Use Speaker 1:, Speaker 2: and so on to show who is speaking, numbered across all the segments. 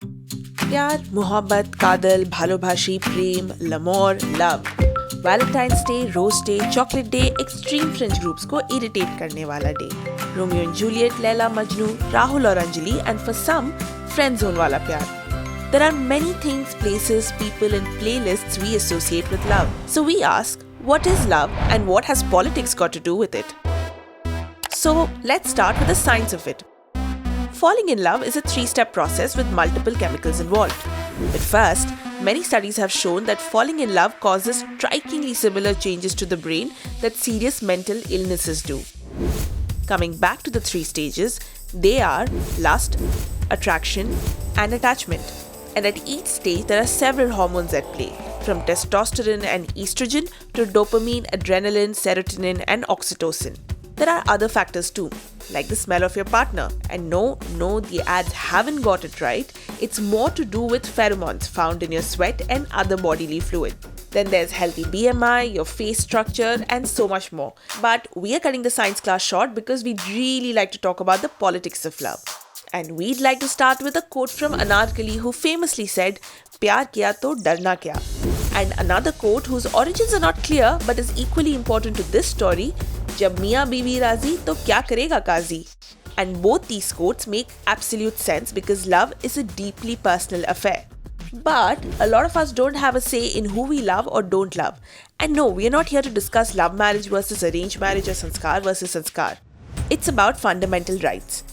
Speaker 1: प्यार, मोहब्बत, कादल, भालोबाशी, प्रेम, l'amor, love. Valentine's Day, Rose Day, Chocolate Day, extreme friends groups को irritate करने वाला day. Romeo and Juliet, Laila Majnu, Rahul और Anjali, and for some, friend zone वाला प्यार. There are many things, places, people and playlists we associate with love. So we ask, what is love and what has politics got to do with it? So let's start with the science of it. Falling in love is a three-step process with multiple chemicals involved. At first, many studies have shown that falling in love causes strikingly similar changes to the brain that serious mental illnesses do. Coming back to the three stages, they are lust, attraction, and attachment. And at each stage, there are several hormones at play, from testosterone and estrogen to dopamine, adrenaline, serotonin, and oxytocin. There are other factors too, like the smell of your partner. And no, the ads haven't got it right. It's more to do with pheromones found in your sweat and other bodily fluid. Then there's healthy BMI, your face structure, and so much more. But we are cutting the science class short because we'd really like to talk about the politics of love. And we'd like to start with a quote from Anarkali, who famously said, "Pyar kiya to darna kya?" And another quote whose origins are not clear but is equally important to this story, "Jab Miyan Biwi Razi to kya karega Kazi?" And both these quotes make absolute sense because love is a deeply personal affair. But a lot of us don't have a say in who we love or don't love. And no, we are not here to discuss love marriage versus arranged marriage or sanskar versus sanskar. It's about fundamental rights.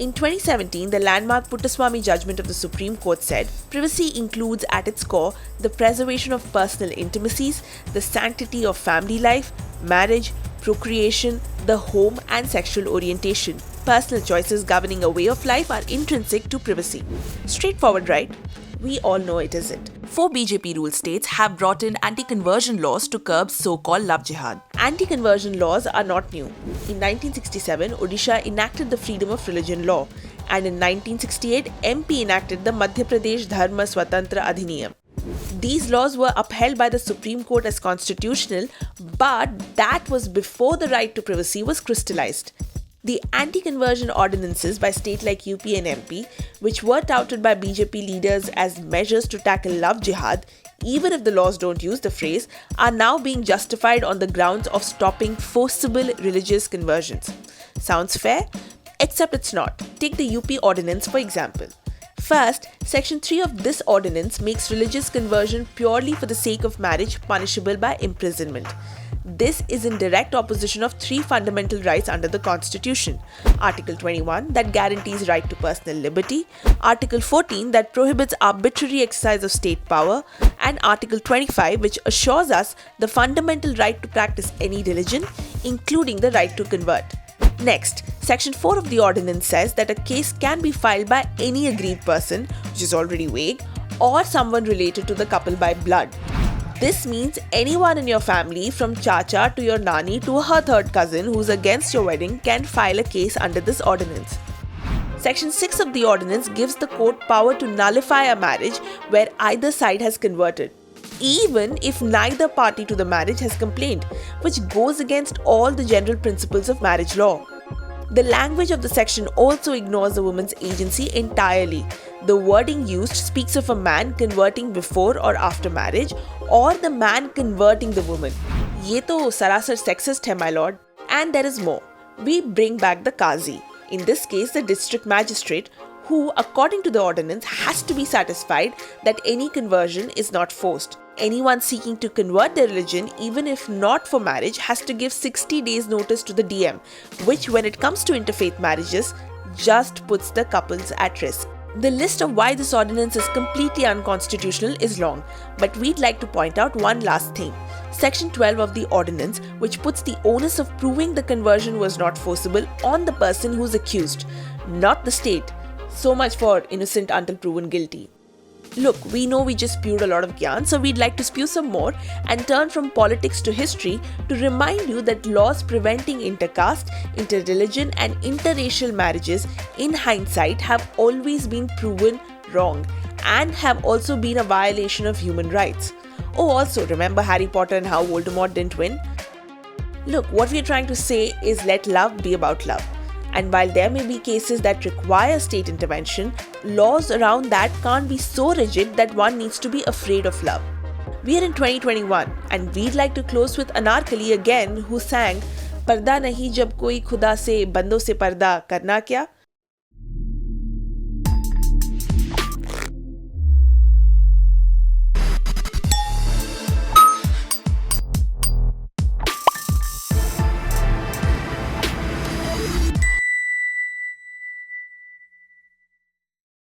Speaker 1: In 2017, the landmark Puttaswamy judgment of the Supreme Court said, privacy includes at its core the preservation of personal intimacies, the sanctity of family life, marriage, procreation, the home and sexual orientation. Personal choices governing a way of life are intrinsic to privacy. Straightforward, right? We all know it isn't. 4 BJP ruled states have brought in anti-conversion laws to curb so-called love jihad. Anti-conversion laws are not new. In 1967, Odisha enacted the Freedom of Religion Law, and in 1968, MP enacted the Madhya Pradesh Dharma Swatantra Adhiniyam. These laws were upheld by the Supreme Court as constitutional, but that was before the right to privacy was crystallized. The anti-conversion ordinances by states like UP and MP, which were touted by BJP leaders as measures to tackle love jihad, even if the laws don't use the phrase, are now being justified on the grounds of stopping forcible religious conversions. Sounds fair? Except it's not. Take the UP ordinance for example. First, Section 3 of this ordinance makes religious conversion purely for the sake of marriage punishable by imprisonment. This is in direct opposition of 3 fundamental rights under the Constitution. Article 21 that guarantees right to personal liberty, Article 14 that prohibits arbitrary exercise of state power, and Article 25 which assures us the fundamental right to practice any religion, including the right to convert. Next, Section 4 of the ordinance says that a case can be filed by any aggrieved person, which is already vague, or someone related to the couple by blood. This means anyone in your family, from Chacha to your Nani to her third cousin who's against your wedding, can file a case under this ordinance. Section 6 of the ordinance gives the court power to nullify a marriage where either side has converted, even if neither party to the marriage has complained, which goes against all the general principles of marriage law. The language of the section also ignores the woman's agency entirely. The wording used speaks of a man converting before or after marriage, or the man converting the woman. Ye to sarasar sexist hai, my lord. And there is more. We bring back the Qazi. In this case, the district magistrate, who, according to the ordinance, has to be satisfied that any conversion is not forced. Anyone seeking to convert their religion, even if not for marriage, has to give 60 days notice to the DM, which, when it comes to interfaith marriages, just puts the couples at risk. The list of why this ordinance is completely unconstitutional is long, but we'd like to point out one last thing. Section 12 of the ordinance, which puts the onus of proving the conversion was not forcible on the person who's accused, not the state. So much for innocent until proven guilty. Look, we know we just spewed a lot of gyan, so we'd like to spew some more and turn from politics to history to remind you that laws preventing intercaste, interreligion and interracial marriages in hindsight have always been proven wrong and have also been a violation of human rights. Oh, also, remember Harry Potter and how Voldemort didn't win? Look, what we're trying to say is let love be about love. And while there may be cases that require state intervention, laws around that can't be so rigid that one needs to be afraid of love. We are in 2021 and we'd like to close with Anarkali again, who sang, "पर्दा नहीं जब कोई खुदा से बंदों से पर्दा करना क्या?"